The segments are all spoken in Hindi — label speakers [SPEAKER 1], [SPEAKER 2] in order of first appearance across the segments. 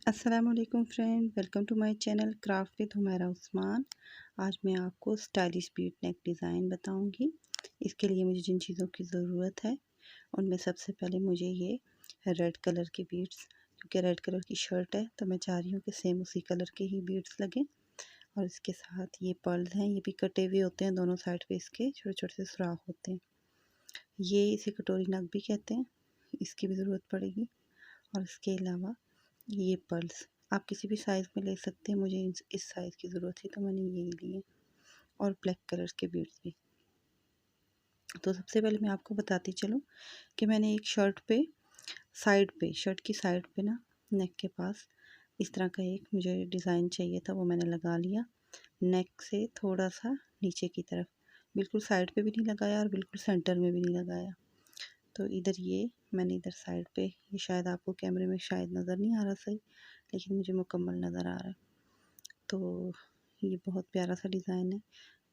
[SPEAKER 1] अस्सलामुअलैकुम friend, welcome to my channel craft with Humaira Usman. आज मैं आपको स्टाइलिश बीट नेक डिज़ाइन बताऊंगी। इसके लिए मुझे जिन चीज़ों की ज़रूरत है उनमें सबसे पहले मुझे ये रेड कलर की बीड्स, क्योंकि रेड कलर की शर्ट है तो मैं चाह रही हूँ कि सेम उसी कलर के ही बीड्स लगें। और इसके साथ ये पर्ल्स हैं, ये भी कटे हुए होते हैं, दोनों साइड पे इसके छोटे छोटे से सुराख होते हैं। ये इसे कटोरी नग भी कहते हैं, इसकी भी ज़रूरत पड़ेगी। और इसके अलावा ये पर्ल्स आप किसी भी साइज़ में ले सकते हैं, मुझे इस साइज़ की ज़रूरत थी तो मैंने यही लिए। और ब्लैक कलर के बीड्स भी। तो सबसे पहले मैं आपको बताती चलूँ कि मैंने एक शर्ट पे शर्ट की साइड पे ना, नेक के पास इस तरह का एक मुझे डिज़ाइन चाहिए था, वो मैंने लगा लिया। नेक से थोड़ा सा नीचे की तरफ, बिल्कुल साइड पे भी नहीं लगाया और बिल्कुल सेंटर में भी नहीं लगाया। तो इधर ये मैंने इधर साइड पे, ये शायद आपको कैमरे में शायद नज़र नहीं आ रहा सही, लेकिन मुझे मुकम्मल नज़र आ रहा है। तो ये बहुत प्यारा सा डिज़ाइन है।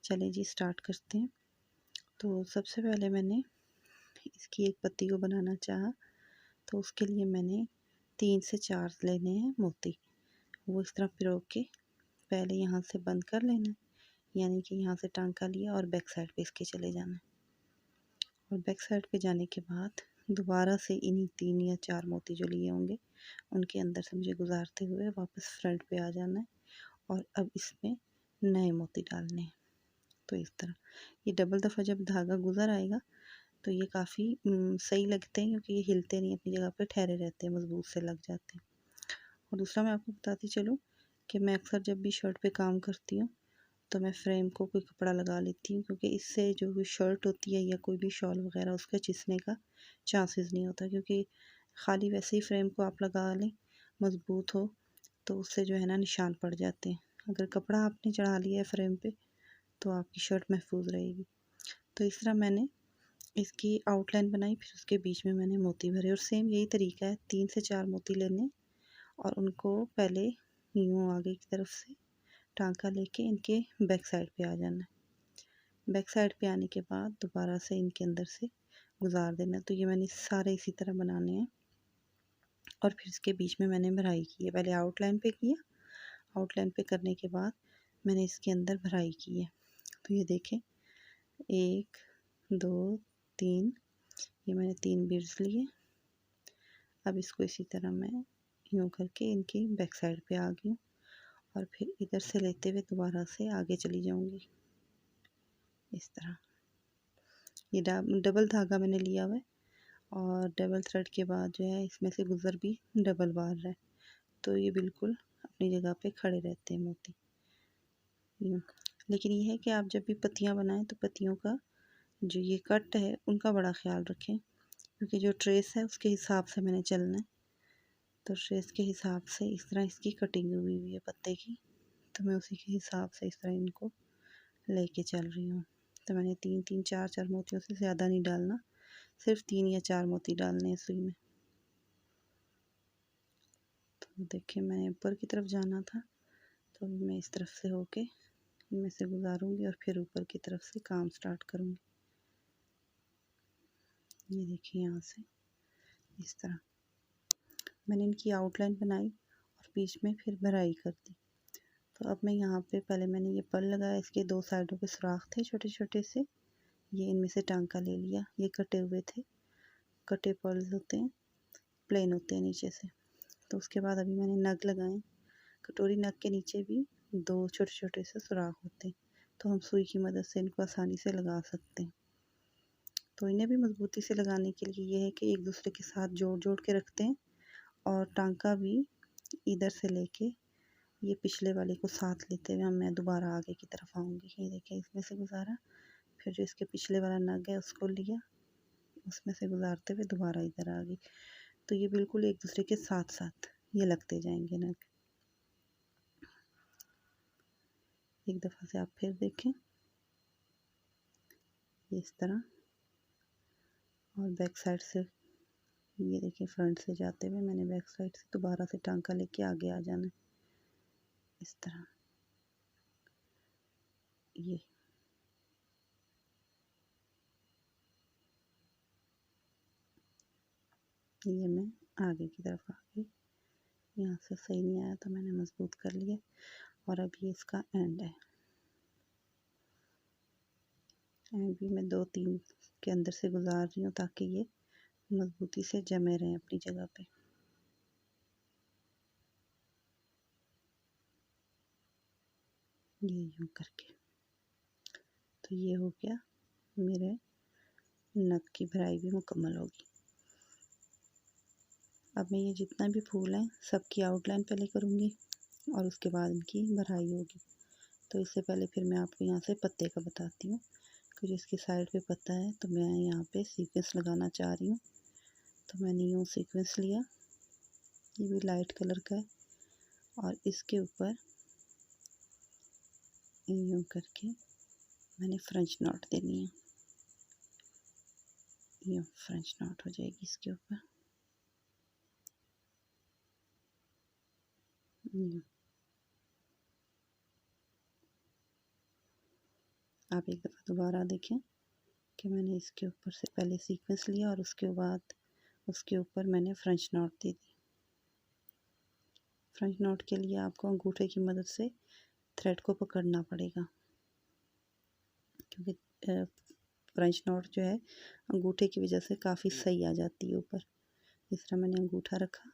[SPEAKER 1] चलें जी स्टार्ट करते हैं। तो सबसे पहले मैंने इसकी एक पत्ती को बनाना चाहा, तो उसके लिए मैंने 3 से 4 लेने हैं मोती। वो इस तरह पिरो के पहले यहाँ से बंद कर लेना है, यानी कि यहाँ से टांका लिया और बैक साइड पे इसके चले जाना है। और बैक साइड पे जाने के बाद दोबारा से इन्हीं 3 या 4 मोती जो लिए होंगे उनके अंदर से मुझे गुजारते हुए वापस फ्रंट पे आ जाना है। और अब इसमें नए मोती डालने हैं। तो इस तरह ये डबल दफ़ा जब धागा गुज़र आएगा तो ये काफ़ी सही लगते हैं, क्योंकि ये हिलते नहीं, अपनी जगह पे ठहरे रहते हैं, मज़बूत से लग जाते हैं। और दूसरा मैं आपको बताती चलूँ कि मैं अक्सर जब भी शर्ट पे काम करती हूँ तो मैं फ्रेम को कोई कपड़ा लगा लेती हूँ, क्योंकि इससे जो भी शर्ट होती है या कोई भी शॉल वगैरह उसका चिसने का चांसेस नहीं होता। क्योंकि खाली वैसे ही फ्रेम को आप लगा लें, मज़बूत हो, तो उससे जो है ना निशान पड़ जाते हैं। अगर कपड़ा आपने चढ़ा लिया है फ्रेम पे तो आपकी शर्ट महफूज रहेगी। तो इस तरह मैंने इसकी आउटलाइन बनाई, फिर उसके बीच में मैंने मोती भरे। और सेम यही तरीका है, 3 से 4 मोती लेने और उनको पहले यूँ आगे की तरफ से टांका लेके इनके बैक साइड पे आ जाना है। बैक साइड पे आने के बाद दोबारा से इनके अंदर से गुजार देना। तो ये मैंने सारे इसी तरह बनाने हैं। और फिर इसके बीच में मैंने भराई की है, पहले आउटलाइन पे किया, आउटलाइन पे करने के बाद मैंने इसके अंदर भराई की है। तो ये देखें, 1 2 3, ये मैंने 3 बीड्स लिए। अब इसको इसी तरह मैं यूँ करके इनकी बैक साइड पे आ गई हूँ और फिर इधर से लेते हुए दोबारा से आगे चली जाऊँगी इस तरह। ये डबल धागा मैंने लिया हुआ है और डबल थ्रेड के बाद जो है इसमें से गुज़र भी डबल बार रहा है, तो ये बिल्कुल अपनी जगह पे खड़े रहते हैं मोती। लेकिन ये है कि आप जब भी पत्तियाँ बनाएं तो पत्तियों का जो ये कट है उनका बड़ा ख्याल रखें, क्योंकि जो ट्रेस है उसके हिसाब से मैंने चलना है। तो ट्रेस के हिसाब से इस तरह इसकी कटिंग हुई हुई है पत्ते की, तो मैं उसी के हिसाब से इस तरह इनको लेके चल रही हूँ। तो मैंने 3 3 4 4 मोतियों से ज़्यादा नहीं डालना, सिर्फ 3 या 4 मोती डालने हैं सुई में। तो देखिए मैंने ऊपर की तरफ जाना था, तो अभी मैं इस तरफ से होके इनमें से गुजारूंगी और फिर ऊपर की तरफ से काम स्टार्ट करूँगी। ये देखिए यहाँ से इस तरह मैंने इनकी आउटलाइन बनाई और बीच में फिर भराई कर दी। तो अब मैं यहाँ पे पहले मैंने ये पर्ल लगाया, इसके 2 साइडों पे सुराख थे छोटे छोटे से, ये इनमें से टांका ले लिया। ये कटे हुए थे, कटे पर्ल्स होते हैं, प्लेन होते हैं नीचे से। तो उसके बाद अभी मैंने नग लगाए। कटोरी नग के नीचे भी 2 छोटे छोटे से सुराख होते हैं, तो हम सुई की मदद से इनको आसानी से लगा सकते हैं। तो इन्हें भी मजबूती से लगाने के लिए ये है कि एक दूसरे के साथ जोड़ जोड़ के रखते हैं। और टांका भी इधर से लेके ये पिछले वाले को साथ लेते हुए हम मैं दोबारा आगे की तरफ आऊँगी। ये देखिए इसमें से गुजारा, फिर जो इसके पिछले वाला नग है उसको लिया, उसमें से गुजारते हुए दोबारा इधर आ गई। तो ये बिल्कुल एक दूसरे के साथ साथ ये लगते जाएंगे नग। एक दफ़ा से आप फिर देखें इस तरह। और बैक साइड से ये देखिए, फ्रंट से जाते हुए मैंने बैक साइड से दोबारा से टांका लेके आगे आ जाना है इस तरह। ये मैं आगे की तरफ आ गई। यहाँ से सही नहीं आया तो मैंने मजबूत कर लिया और अब ये इसका एंड है। एंड भी मैं 2-3 के अंदर से गुजार रही हूँ ताकि ये मजबूती से जमे रहें अपनी जगह पे। ये यूँ करके तो ये हो गया, मेरे नग की भराई भी मुकम्मल होगी। अब मैं ये जितना भी फूल हैं सबकी आउटलाइन पहले करूँगी और उसके बाद इनकी भराई होगी। तो इससे पहले फिर मैं आपको यहाँ से पत्ते का बताती हूँ कि जिसकी साइड पे पत्ता है तो मैं यहाँ पे सीक्वेंस लगाना चाह रही हूँ। तो मैंने यूँ सीक्वेंस लिया, ये भी लाइट कलर का है, और इसके ऊपर यूँ करके मैंने फ्रेंच नॉट देनी है। यूँ फ्रेंच नॉट हो जाएगी इसके ऊपर। आप एक दफ़ा दोबारा देखें कि मैंने इसके ऊपर से पहले सीक्वेंस लिया और उसके बाद उसके ऊपर मैंने French not they the. French not के लिए आपको अंगूठे की मदद से थ्रेड को पकड़ना पड़ेगा, क्योंकि फ्रेंच नॉट जो है अंगूठे की वजह से काफ़ी सही आ जाती है ऊपर। इस तरह मैंने अंगूठा रखा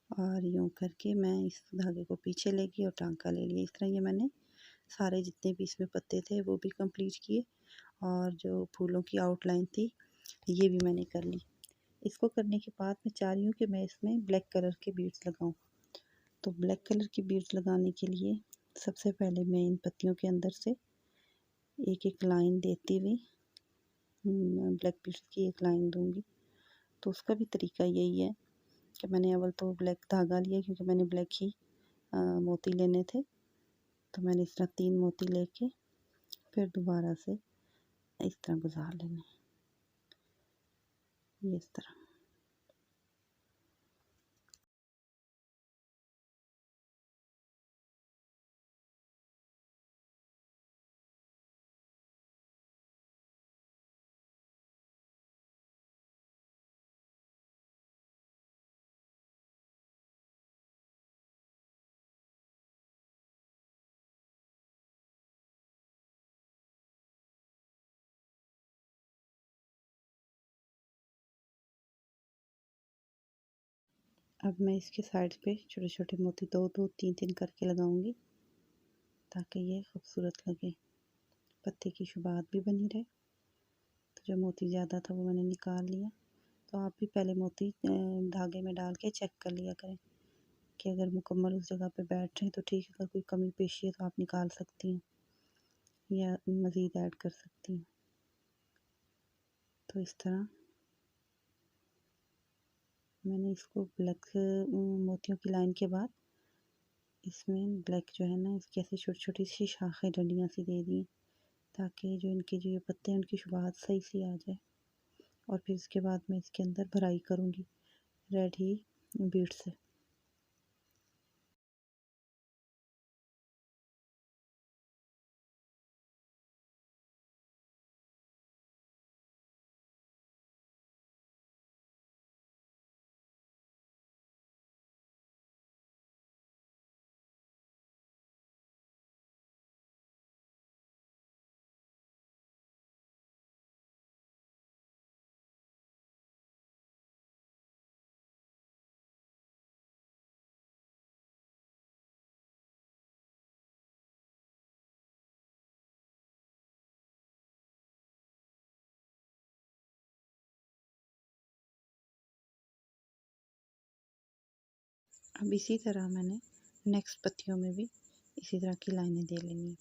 [SPEAKER 1] और यूँ करके मैं इस धागे को पीछे ले गई और टांका ले लिया। इस तरह ये मैंने सारे जितने भी इसमें पत्ते थे वो भी कंप्लीट किए और जो फूलों की आउटलाइन थी ये भी मैंने कर ली। इसको करने के बाद मैं चाह रही हूँ कि मैं इसमें ब्लैक कलर के बीड्स लगाऊँ। तो ब्लैक कलर की बीड्स लगाने के लिए सबसे पहले मैं इन पत्तियों के अंदर से एक एक लाइन देती हुई ब्लैक बीड्स की एक लाइन दूंगी। तो उसका भी तरीका यही है कि मैंने अव्वल तो ब्लैक धागा लिया, क्योंकि मैंने ब्लैक ही मोती लेने थे। तो मैंने इस तरह 3 मोती लेके फिर दोबारा से इस तरह गुजार लेने, ये इस तरह। अब मैं इसके साइड पे छोटे छोटे मोती 2-2 3-3 करके लगाऊंगी ताकि ये खूबसूरत लगे, पत्ते की शुबात भी बनी रहे। तो जो मोती ज़्यादा था वो मैंने निकाल लिया। तो आप भी पहले मोती धागे में डाल के चेक कर लिया करें कि अगर मुकम्मल उस जगह पे बैठ रहे हैं तो ठीक है, अगर कोई कमी पेशी है तो आप निकाल सकती हैं या मज़ीद ऐड कर सकती हैं। तो इस तरह मैंने इसको ब्लैक मोतियों की लाइन के बाद इसमें ब्लैक जो है ना इसकी ऐसी छोटी छोटी सी शाखें डंडियाँ सी दे दी, ताकि जो इनके जो ये पत्ते हैं उनकी शुरुआत सही सी आ जाए। और फिर इसके बाद मैं इसके अंदर भराई करूँगी रेड ही बीड से। अब इसी तरह मैंने नेक्स्ट पत्तियों में भी इसी तरह की लाइनें दे लेनी है।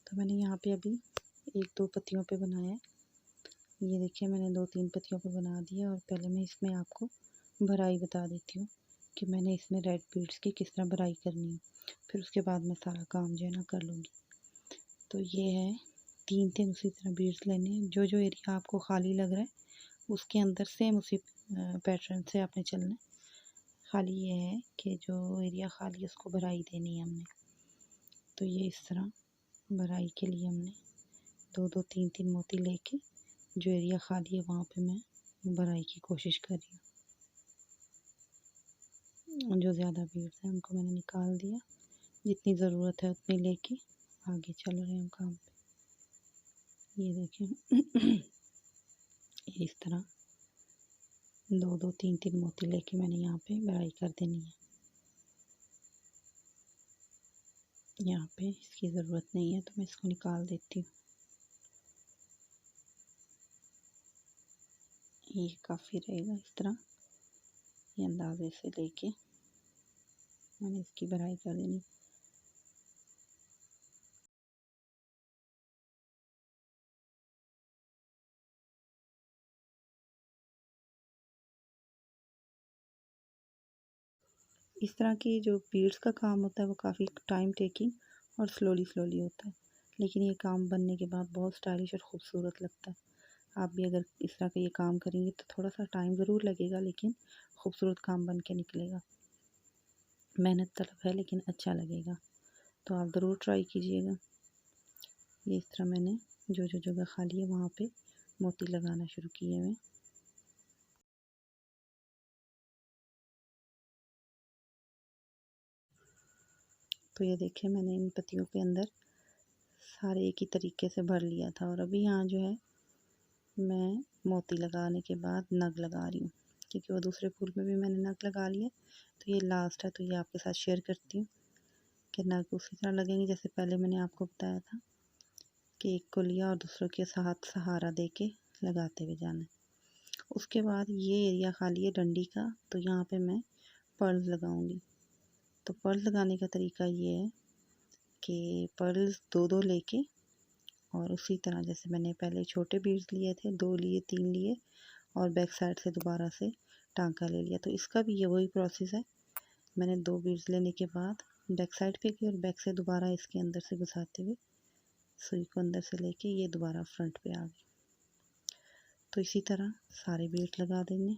[SPEAKER 1] तो मैंने यहाँ पे अभी 1-2 पत्तियों पे बनाया है। ये देखिए मैंने 2-3 पत्तियों पे बना दिया और पहले मैं इसमें आपको भराई बता देती हूँ कि मैंने इसमें रेड बीड्स की किस तरह भराई करनी है। फिर उसके बाद मैं सारा काम जो है ना कर लूँगी। तो ये है 3-3 उसी तरह बीड्स लेने हैं। जो जो एरिया आपको खाली लग रहा है उसके अंदर सेम उसी पैटर्न से आपने चलना है। खाली ये है कि जो एरिया खाली है उसको भराई देनी है हमने। तो ये इस तरह भराई के लिए हमने 2-2 3-3 मोती लेके जो एरिया खाली है वहाँ पे मैं भराई की कोशिश कर रही जो ज़्यादा बीड्स हैं उनको मैंने निकाल दिया। जितनी ज़रूरत है उतनी लेके आगे चल रहे हैं हम काम पे। ये देखें ये इस तरह 2-2 3-3 मोती लेके मैंने यहाँ पे बढ़ाई कर देनी है। यहाँ पे इसकी ज़रूरत नहीं है तो मैं इसको निकाल देती हूँ। ये काफ़ी रहेगा। इस तरह ये अंदाजे से लेके मैंने इसकी बढ़ाई कर देनी। इस तरह की जो बीड्स का काम होता है वो काफ़ी टाइम टेकिंग और स्लोली होता है, लेकिन ये काम बनने के बाद बहुत स्टाइलिश और ख़ूबसूरत लगता है। आप भी अगर इस तरह का ये काम करेंगे तो थोड़ा सा टाइम ज़रूर लगेगा, लेकिन खूबसूरत काम बन के निकलेगा। मेहनत तलब है लेकिन अच्छा लगेगा, तो आप ज़रूर ट्राई कीजिएगा। ये इस तरह मैंने जो जगह खाली है वहाँ पे मोती लगाना शुरू किए हैं। तो ये देखिए मैंने इन पत्तियों के अंदर सारे एक ही तरीके से भर लिया था, और अभी यहाँ जो है मैं मोती लगाने के बाद नग लगा रही हूँ, क्योंकि वो दूसरे फूल में भी मैंने नग लगा लिए। तो ये लास्ट है, तो ये आपके साथ शेयर करती हूँ कि नग उसी तरह लगेंगे जैसे पहले मैंने आपको बताया था कि एक को लिया और दूसरों के साथ सहारा दे के लगाते हुए जाना। उसके बाद ये एरिया खाली है डंडी का, तो यहाँ पे मैं पर्ल्स लगाऊंगी। तो पर्ल्स लगाने का तरीका ये है कि पर्ल्स 2-2 लेके, और उसी तरह जैसे मैंने पहले छोटे बीड्स लिए थे, 2 लिए 3 लिए और बैक साइड से दोबारा से टांका ले लिया। तो इसका भी ये वही प्रोसेस है। मैंने 2 बीड्स लेने के बाद बैक साइड पे की और बैक से दोबारा इसके अंदर से घुसाते हुए सुई को अंदर से लेके ये दोबारा फ्रंट पे आ गई। तो इसी तरह सारे बीड लगा देंगे,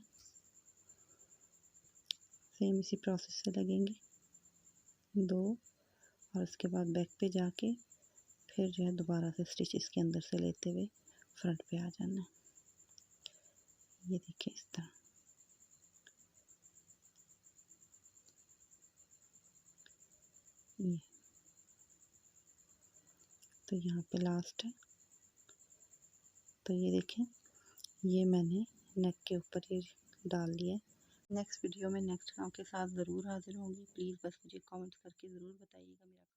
[SPEAKER 1] सेम इसी प्रोसेस से लगेंगे 2, और उसके बाद बैक पे जाके फिर जो है दोबारा से स्टिच इसके अंदर से लेते हुए फ्रंट पे आ जाना है। ये देखिए इस तरह। ये तो यहाँ पे लास्ट है। तो ये देखें ये मैंने नेक के ऊपर ही डाल लिया है। नेक्स्ट वीडियो में नेक्स्ट काम के साथ ज़रूर हाजिर होंगी। प्लीज़ बस मुझे कमेंट करके ज़रूर बताइएगा मेरा